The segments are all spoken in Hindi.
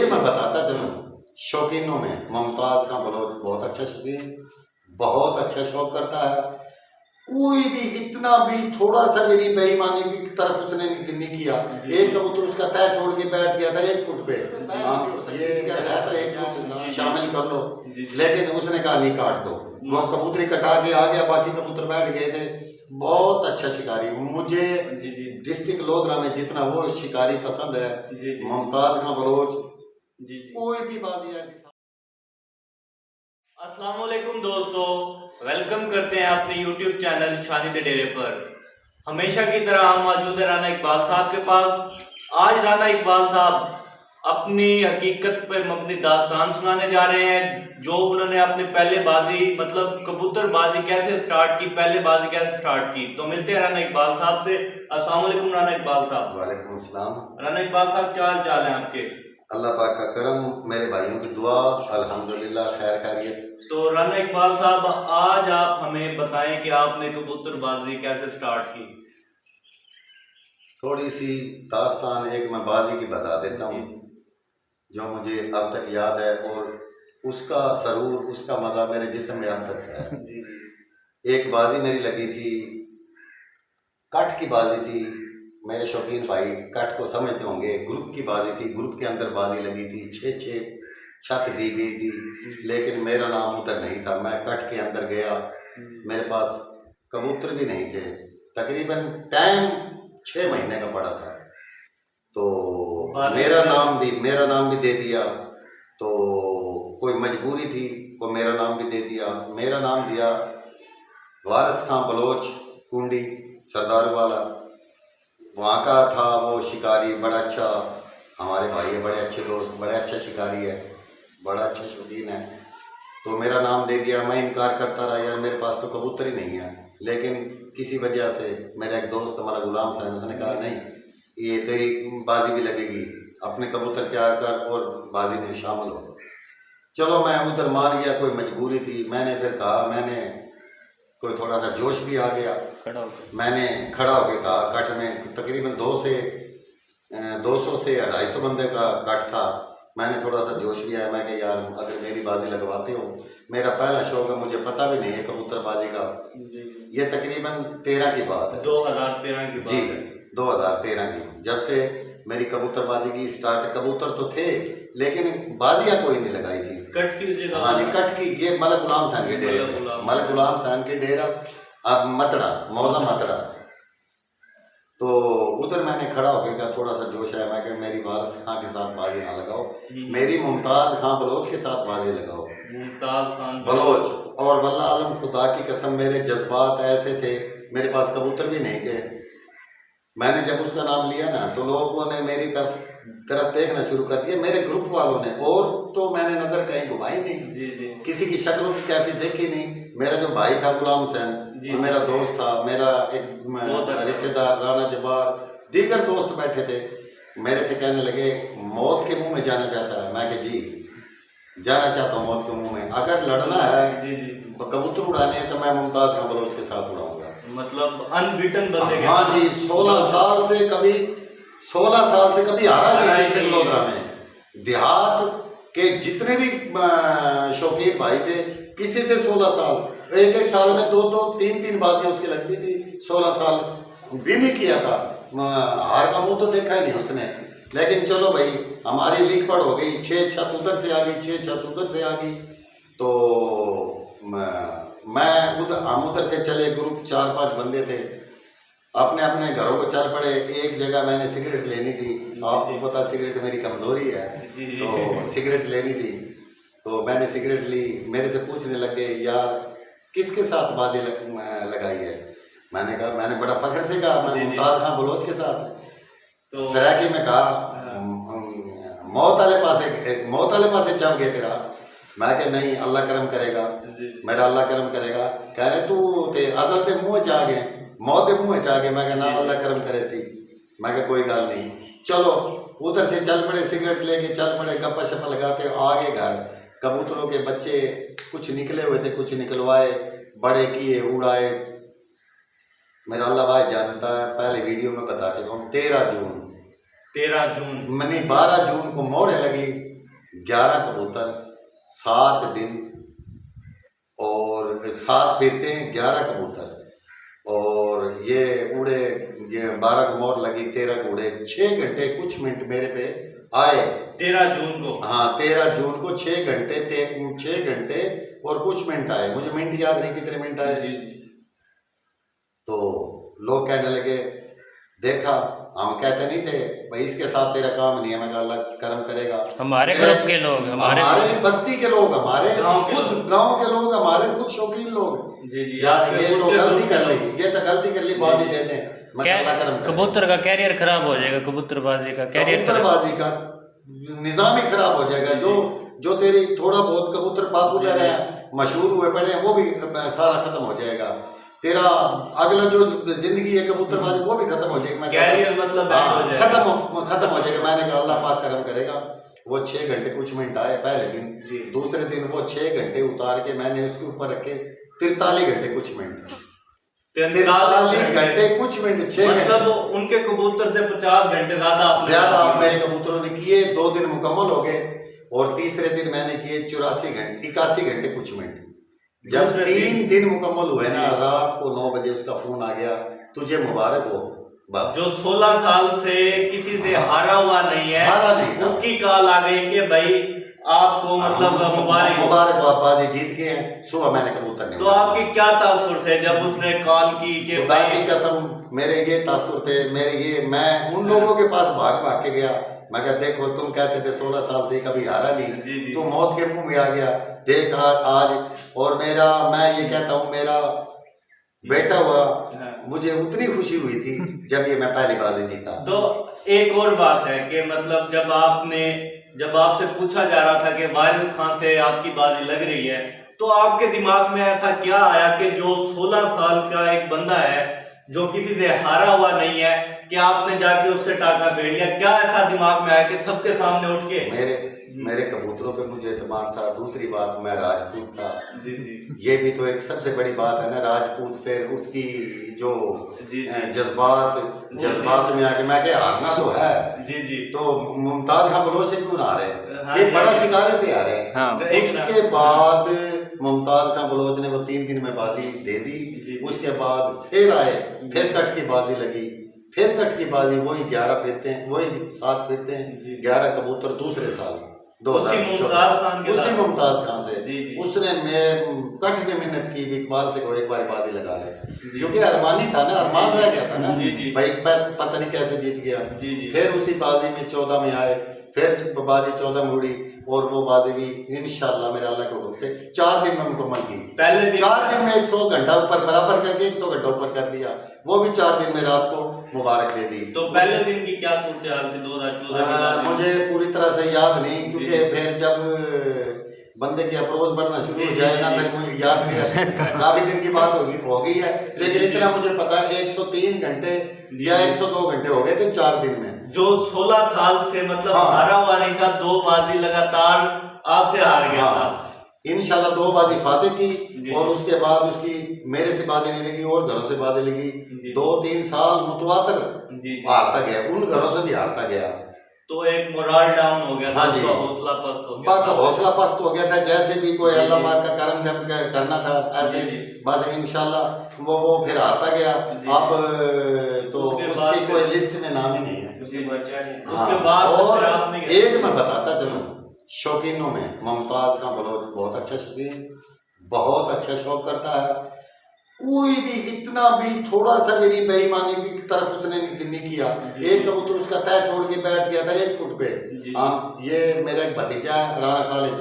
ये मैं बताता चलूँ, शौकीनों में मुमताज़ का बलोच बहुत अच्छा शौकीन, बहुत अच्छा शौक करता है। कोई भी इतना भी थोड़ा सा मेरी बेईमानी की तरफ उसने नहीं किया। एक कबूतर उसका तय छोड़ के बैठ गया था 1 फुट पे, ये अगर है तो 1 फुट शामिल कर लो, लेकिन उसने कहा नहीं काट दो। वो कबूतरी कटा के आ गया, बाकी कबूतर बैठ गए थे। बहुत अच्छा शिकारी। मुझे डिस्ट्रिक्ट लोधरा में जितना वो शिकारी पसंद है, मुमताज़ का बलोच, कोई भी बाजी ऐसी। अस्सलाम वालेकुम दोस्तों, वेलकम करते हैं अपने YouTube चैनल शानी द डेरे पर। हमेशा की तरह हम मौजूद है राना इकबाल साहब के पास। आज राना इकबाल साहब अपनी हकीकत पर मबनी दास्तान सुनाने जा रहे हैं, जो उन्होंने अपने पहले बाजी मतलब कबूतर बाजी कैसे स्टार्ट की, पहले बाजी कैसे स्टार्ट की। तो मिलते हैं राना इकबाल साहब से। अस्सलाम वालेकुम राना इकबाल साहब। वालेकुम अस्सलाम। राना इकबाल साहब क्या हाल चाल है आपके? अल्लाह पाक का करम, मेरे भाइयों की दुआ, अल्हम्दुलिल्लाह खैर खैरियत। तो राना इकबाल साहब, आज आप हमें बताएं कि आपने कबूतरबाजी कैसे स्टार्ट की। थोड़ी सी दास्तान एक मैं बाजी की बता देता हूँ जो मुझे अब तक याद है, और उसका सरूर, उसका मज़ा मेरे जिस्म में अब तक है। एक बाजी मेरी लगी थी, कट की बाजी थी। मेरे शौकीन भाई कट को समझते होंगे। ग्रुप की बाजी थी, ग्रुप के अंदर बाजी लगी थी, 6-6 छत दी गई थी, लेकिन मेरा नाम उधर नहीं था। मैं कट के अंदर गया, मेरे पास कबूतर भी नहीं थे। तकरीबन टाइम 6 महीने का पड़ा था, तो मेरा नाम भी दे दिया। तो कोई मजबूरी थी, वो मेरा नाम भी दे दिया। मेरा नाम दिया वारिस खां बलोच, कुंडी सरदार वाला, वहाँ का था वो शिकारी। बड़ा अच्छा हमारे भाई है, बड़े अच्छे दोस्त, बड़े अच्छा शिकारी है, बड़ा अच्छा शौकीन है। तो मेरा नाम दे दिया। मैं इनकार करता रहा, यार मेरे पास तो कबूतर ही नहीं है। लेकिन किसी वजह से मेरा एक दोस्त हमारा गुलाम साहब, उसने कहा नहीं, ये तेरी बाजी भी लगेगी, अपने कबूतर तैयार कर और बाजी में शामिल हो। चलो मैं उधर मान गया, कोई मजबूरी थी। मैंने फिर कहा, मैंने कोई थोड़ा सा जोश भी आ गया, मैंने खड़ा होकर कहा, कट में तकरीबन 200 से 250 बंदे का कट था। मैंने थोड़ा सा जोश भी आया, मैं कहा यार अगर मेरी बाजी लगवाते हो, मेरा पहला शौक है, मुझे पता भी नहीं है कबूतरबाजी का। ये तकरीबन 13 की बात है, 2013 की बात जी, है। 2013 की, जब से मेरी कबूतरबाजी की स्टार्ट। कबूतर तो थे लेकिन बाजियां कोई नहीं लगाई थी। कट की जगह? हाँ जी, कट की। ये मलक गुलाम साहब के डेरा, मलक गुलाम साहब के डेरा, अब मतड़ा, मौजा मतड़ा। तो उधर मैंने खड़ा होकर कहा, थोड़ा सा जोश आया, मैं कि मेरी वारिस खां के साथ बाजी ना लगाओ, मेरी मुमताज़ खां बलोच के साथ बाजी लगाओ। मुमताज़ खान बलोच। और वल्लाह आलम खुदा की कसम, मेरे जज्बात ऐसे थे, मेरे पास कबूतर भी नहीं थे। मैंने जब उसका नाम लिया ना, तो लोगों ने मेरी तरफ देखना शुरू कर दिया, मेरे ग्रुप वालों ने। और तो मैंने नजर कहीं घुमाई नहीं, किसी की शक्लों की कैफियत देखी नहीं। मेरा जो भाई था गुलाम हुसैन, जो मेरा दोस्त था, मेरा एक रिश्तेदार राना जबार, दीगर दोस्त बैठे थे, मेरे से कहने लगे मौत के मुंह में जाना चाहता है। मैं कि जी जाना चाहता हूँ मौत के मुंह में। अगर लड़ना है, कबूतर उड़ाने हैं, तो मैं मुमताज़ खां बलोच के साथ उड़ाऊंगा। मतलब अनबिटन बंदे। हाँ जी, 16 साल से कभी हारा नहीं डिस्ट्रिक्ट लोधरा में। देहात के जितने भी शौकीन भाई थे, किसी से 16 साल, एक साल में 2-2, 3-3 बाजियां उसकी लगती थी। 16 साल भी नहीं किया था, हार का मुंह तो देखा ही नहीं उसने। लेकिन चलो भाई, हमारी लीक पड़ हो गई, 6 छत उधर से आ गई, 6 छत उधर से आ गई। तो हम उधर से चले, ग्रुप 4-5 बंदे थे, अपने अपने घरों को चल पड़े। एक जगह मैंने सिगरेट लेनी थी, आपको पता सिगरेट मेरी कमजोरी है, तो सिगरेट लेनी थी। तो मैंने सिगरेट ली, मेरे से पूछने लगे यार किसके साथ बाजी लगाई है। मैंने कहा, मैंने बड़ा फख्र से कहा मैं मुमताज़ खां बलोच के साथ। तो सराकी में कहा मौत वाले पासे चल गए तेरा। मैं कहा नहीं, अल्लाह करम करेगा, मेरा अल्लाह करम करेगा। कह रहे तू ते अजल के मुँह च आ गए, मौत के मुँह च आ गए। मैं कहा ना, अल्लाह करम करे सी। मैं कहा कोई गल नहीं, चलो उधर से चल पड़े, सिगरेट लेके चल पड़े, गप्पा शप्पा लगा के आ गए घर। कबूतरों के बच्चे कुछ निकले हुए थे, कुछ निकलवाए, बड़े किए, उड़ाए। मेरा अल्लाह भाई जानता है, पहले वीडियो में बता चुका हूँ, 13 जून 13 जून मनी 12 जून को मोहरें लगी, 11 कबूतर 7 दिन, और 7 फिरते हैं 11 कबूतर, और ये उड़े, ये 12 को मोर लगी, 13 को उड़े, 6 घंटे कुछ मिनट मेरे पे आए 13 जून को। हाँ 13 जून को 6 घंटे 6 घंटे और कुछ मिनट आए, मुझे मिनट याद नहीं कितने मिनट आए। तो लोग कहने लगे, देखा, हम कहते नहीं थे भाई इसके साथ तेरा काम नहीं है, मैं अल्लाह कर्म करेगा। हमारे ग्रुप के लोग, हमारे बस्ती के लोग, हमारे खुद गांव के लोग, हमारे खुद शौकीन लोग, यार ये तो गलती कर ली, ये तो गलती कर ली, बाजी दे दें, मैं अल्लाह कर्म करेगा। कबूतर का कैरियर खराब हो जाएगा, कबूतरबाजी का कैरियर, कबूतरबाजी का निजाम ही खराब हो जाएगा। जो तेरी थोड़ा बहुत कबूतर पॉपुलर है, मशहूर हुए पड़े हैं, वो भी सारा खत्म हो जाएगा। तेरा अगला जो जिंदगी है कबूतरबाजी वो भी खत्म हो जाएगी, कैरियर मतलब खत्म हो जाएगा। मैंने कहा अल्लाह पाक करम करेगा। वो 6 घंटे कुछ मिनट आए पहले दिन, दूसरे दिन वो 6 घंटे उतार के मैंने उसके ऊपर रखे 43 घंटे कुछ मिनट, 43 घंटे कुछ मिनट, 6 मतलब उनके कबूतर से 50 घंटे ज्यादा मेरे कबूतरों ने किए। 2 दिन मुकम्मल हो गए, और तीसरे दिन मैंने किए 81 घंटे कुछ मिनट। जब 3 दिन मुकम्मल हुए ना, रात को 9 बजे उसका फोन आ गया, तुझे मुबारक हो। बस जो 16 साल से किसी से हारा हुआ नहीं है, हारा नहीं था, उसकी कॉल आ गई कि भाई आपको मतलब मुबारक हो, आप बाजी जीत गए हैं। सुबह मैंने कबूतर नहीं, तो आपके क्या तासुर थे जब उसने कॉल की कि खुदा की कसम मेरे ये तासुर थे, मेरे ये, मैं उन लोगों के पास भाग के गया। मैं कहा देखो तुम कहते थे 16 साल से कभी हारा नहीं, तू मौत के मुंह में आ गया, देख आज। और मेरा, मैं ये कहता हूँ, मेरा बेटा हुआ, मुझे उतनी खुशी हुई थी जब ये मैं पहली बाजी जीता। तो एक और बात है कि मतलब जब आपसे पूछा जा रहा था कि वारिस खान से आपकी बाजी लग रही है, तो आपके दिमाग में ऐसा क्या आया कि जो 16 साल का एक बंदा है जो किसी से हारा हुआ नहीं है, कि आपने जाके उससे टाका बेड़ लिया? क्या ऐसा दिमाग में आया कि सबके सामने उठ के? मेरे कबूतरों पे मुझे एतमाद था। दूसरी बात, मैं राजपूत था। ये भी तो एक सबसे बड़ी बात है ना, राजपूत। फिर उसकी जो जज्बात में आके मैं क्या हारना तो है। तो मुमताज खां बलोच से क्यों आ रहे हैं, ये बड़ा शिकारे से आ रहे हैं। हाँ। उसके बाद मुमताज खां बलोच ने वो 3 दिन में बाजी दे दी। उसके बाद फिर आए, फिर कट की बाजी लगी, फिर कट की बाजी, वही 11 फिरते हैं, वही 7 फिरते हैं, 11 कबूतर। दूसरे साल 2014 उसी मुमताज खान से उसने कट में मेहनत की, इकबाल से को एक बार बाजी लगा ले, क्योंकि अरमानी था ना, अरमान रह गया था ना भाई, पता नहीं कैसे जीत गया। फिर उसी बाजी में 14 में आए, फिर बाजी 14 में उड़ी, और वो बाजी भी इंशाल्लाह मेरे अल्लाह के हुक्म से 4 दिन में मुकम्मल की। पहले दिन 4 दिन में 100 घंटा ऊपर बराबर करके 100 घंटा ऊपर कर दिया, वो भी 4 दिन में रात को मुबारक दे दी। तो पहले दिन की क्या सूरत हाल थी 2014? मुझे पूरी तरह से याद नहीं, क्योंकि फिर जब बंदे की अप्रोच बढ़ना शुरू हो जाए ना, फिर मुझे याद नहीं, काफी दिन की बात हो गई है। लेकिन इतना मुझे पता है 103 घंटे या 102 घंटे हो गए थे 4 दिन में। जो 16 साल से मतलब हारा हुआ नहीं था, 2 बाजी लगातार आपसे हार गया था। इंशाल्लाह 2 बाजी फाते की, और उसके बाद उसकी मेरे से बाजी नहीं लगी और घरों से बाजी लगी। 2-3 साल मुतवातर हारता गया, उन घरों से भी हारता गया। तो एक मोरल डाउन हो गया था, हौसला पस्त हो गया, बस हौसला पस्त हो गया था। जैसे भी कोई अल्लाह पाक का करम जब करना था, ऐसे बस इंशाल्लाह वो फिर आता गया। अब तो उसकी कोई लिस्ट में नाम ही नहीं है। उसके बाद और एक मैं बताता चलूं, शौकीनों में मुमताज खां बलोच बहुत अच्छा शौकीन, बहुत अच्छा शौक करता है। कोई भी इतना भी थोड़ा सा भी नहीं बेईमानी की तरफ उसने नहीं किया। एक कबूतर उसका तय छोड़ के बैठ गया था 1 फुट पे। ये मेरा एक भतीजा है राणा खालिद,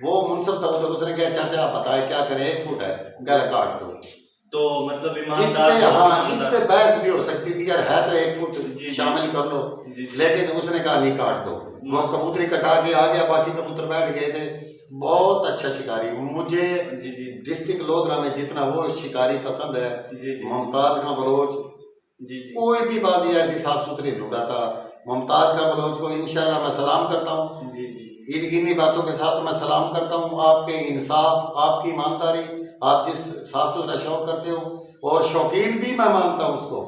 वो मुनसब था उधर, उसने कहा चाचा आप बताए क्या करें, 1 फुट है, गला काट दो। तो मतलब इस पे बहस भी हो सकती थी यार, है तो 1 फुट शामिल कर लो, लेकिन उसने कहा नहीं काट दो। वो कबूतरी कटा के आ गया, बाकी कबूतर बैठ गए थे। बहुत अच्छा शिकारी। मुझे डिस्ट्रिक्ट लोधरा में जितना वो शिकारी पसंद है, मुमताज खां बलोच, कोई भी बाजी ऐसी साफ सुथरी ढूंढा था। मुमताज खां बलोच को इंशाल्लाह मैं सलाम करता हूँ, इन्हीं बातों के साथ मैं सलाम करता हूँ। आपके इंसाफ, आपकी ईमानदारी, आप जिस साफ सुथरा शौक करते हो, और शौकीन भी मैं मानता हूँ उसको।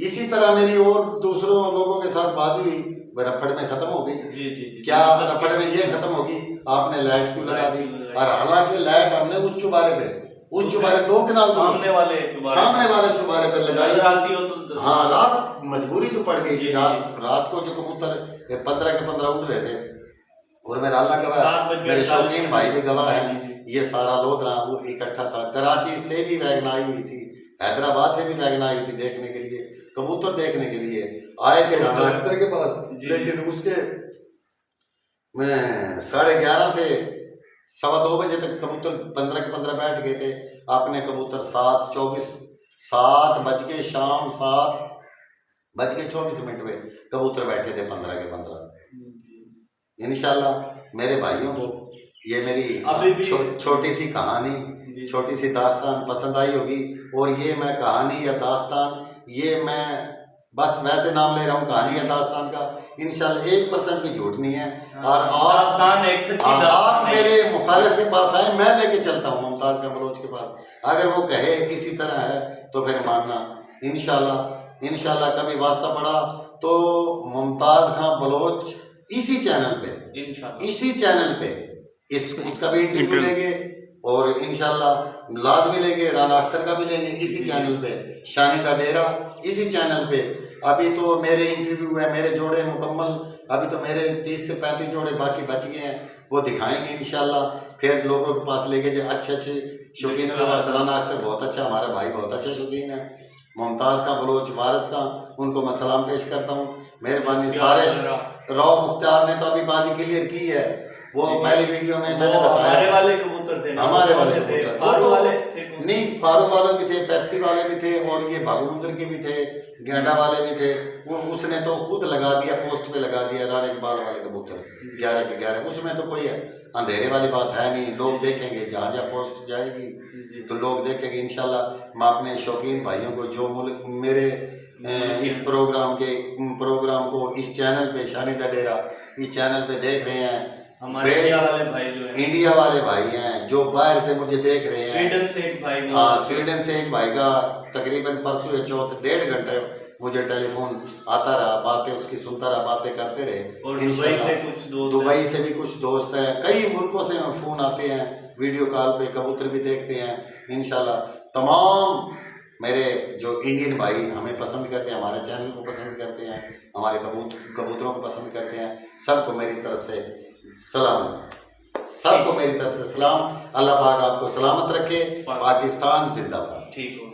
इसी तरह मेरी और दूसरों लोगों के साथ बाजी हुई, रफड़ में खत्म हो गई। जी जी जी। क्या रफड़ में ये खत्म होगी, आपने लाइट क्यों लगा दी? और हालांकि लाइट हमने उस चुबारे पे, उस चुबारे 2 कनाल सामने वाले चुबारे पे लगाई। राती हो तो हाँ, रात मजबूरी तो पड़ गई थी। रात को जो कबूतर 15 के 15 उड़ रहे थे, और मेरा अल्लाह गवाह, मेरे शौकीन भाई भी गवाह है, ये सारा लोधरा वो इकट्ठा था। कराची से भी वैगन आई हुई थी, हैदराबाद से भी वैगन आई हुई थी देखने के लिए, कबूतर देखने के लिए आए थे राना अख्तर के पास। लेकिन उसके मैं 11:30 से 2:15 बजे तक कबूतर 15 के 15 बैठ गए थे। आपने कबूतर 7 बज के शाम 7:24 में कबूतर बैठे थे 15 के 15। इंशाल्लाह मेरे भाइयों को ये मेरी छोटी सी कहानी, छोटी सी दास्तान पसंद आई होगी। और ये मैं कहानी या दास्तान, ये मैं बस वैसे नाम ले रहा हूँ कहानी या दास्तान का, इंशाल्लाह 1% भी झूठ नहीं है। और आप मेरे मुखालिफ के पास आए, मैं लेके चलता हूँ मुमताज़ खां बलोच के पास। अगर वो कहे किसी तरह है तो फिर मानना। इंशाल्लाह कभी वास्ता पड़ा तो मुमताज़ खां बलोच इसी चैनल पे उसका भी इंटरव्यू लेंगे, और इंशाल्लाह लाजमी लेंगे, राना अख्तर का भी लेंगे इसी चैनल पे, शानी दा डेरा इसी चैनल पे। अभी तो मेरे इंटरव्यू है, मेरे जोड़े मुकम्मल, अभी तो मेरे 30 से 35 जोड़े बाकी बच गए हैं, वो दिखाएंगे इंशाल्लाह। फिर लोगों के पास लेके जो अच्छे शौकीनों के पास, राना अख्तर बहुत अच्छा, हमारा भाई बहुत अच्छा शौकीन है, मुमताज़ खां बलोच वारिस खां, उनको मैं सलाम पेश करता हूँ। मेहरबानी सारे राव मुख्तार ने तो अभी बाजी क्लियर की है, वो पहली वीडियो में मैंने बताया। हमारे वाले कबूतर थे, नहीं, फारू वालों के थे, पेप्सी वाले भी थे, और ये भागुमुंदर के भी थे, गेंडा वाले भी थे। उसने तो खुद लगा दिया, पोस्ट पे लगा दिया, राना इकबाल वाले कबूतर 11 के 11। उसमें तो कोई अंधेरे वाली बात है नहीं, लोग देखेंगे, जहाँ जहाँ पोस्ट जाएगी तो लोग देखेंगे इंशाल्लाह। मैं अपने शौकीन भाइयों को, जो मुल्क मेरे इस प्रोग्राम को इस चैनल पे, शानी दा डेरा इस चैनल पे देख रहे हैं, हमारे इंडिया वाले भाई जो हैं, इंडिया वाले भाई हैं, जो बाहर से मुझे देख रहे हैं, स्वीडन से एक भाई, स्वीडन से एक भाई का तकरीबन परसों या चौथ 1.5 घंटे मुझे टेलीफोन आता रहा, बातें उसकी सुनता रहा, बातें करते रहे। और दुबई से भी कुछ दोस्त हैं, कई मुल्कों से फ़ोन आते हैं, वीडियो कॉल पे कबूतर भी देखते हैं। इंशाल्लाह तमाम मेरे जो इंडियन भाई हमें पसंद करते हैं, हमारे चैनल को पसंद करते हैं, हमारे कबूतरों को पसंद करते हैं, सबको मेरी तरफ से सलाम, सबको मेरी तरफ से सलाम। अल्लाह पाक आपको सलामत रखे। पाकिस्तान जिंदाबाद। ठीक हो।